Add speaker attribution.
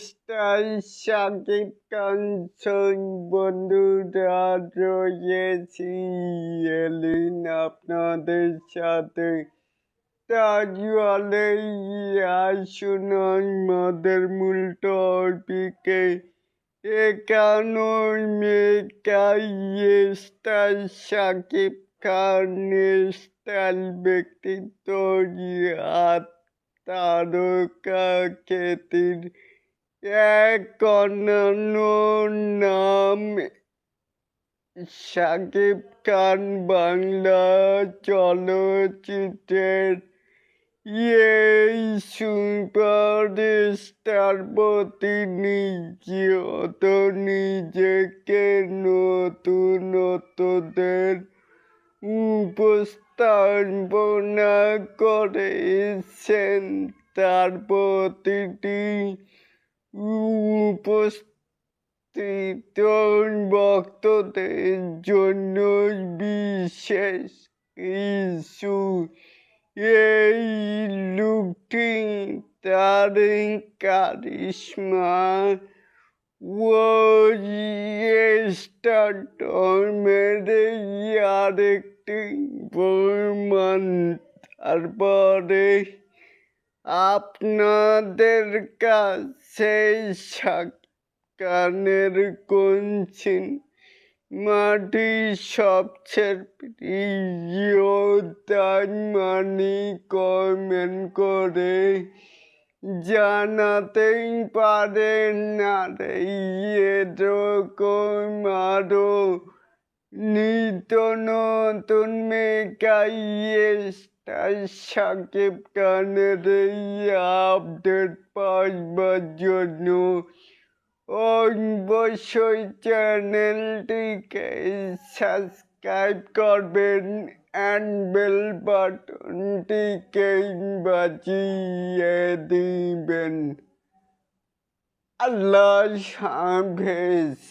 Speaker 1: Star Shakib Khan বন্ধুরা রয়েছি এলিন আপনাদের সাথে। তাহলে আসুন আমাদের মূল টপিকে। একানোর মেকাই স্টার শাকিব খান স্টাইল ব্যক্তিত্ব তারকা খ্যাতির এক অনন্য নাম শাকিব খান বাংলা চলচ্চিত্রের এই সুপারস্টার প্রতিনিয়ত নিজেকে নতুনত্বদের উপস্থাপনা করেছেন। তার প্রতিটি উপস্থিত ভক্তদের জন্য বিশেষ কিছু। এই লুকটি তার কারিশমা ও স্টারডমের আরেকটি প্রমাণ। তারপরে আপনাদের কাছে শাকিব খানের কোন সিনেমাটি সবচেয়ে প্রিয় তাই কমেন্ট করে জানাতেই পারেন। আর এরকম আরো নিত্য নতুন মেকাই স্টার শাকিব খানের এই আপডেট পাওয়ার জন্য অবশ্যই চ্যানেলটিকে সাবস্ক্রাইব করবেন অ্যান্ড বেল বাটনটিকে বাজিয়ে দিবেন। আল্লাহ হাফেজ।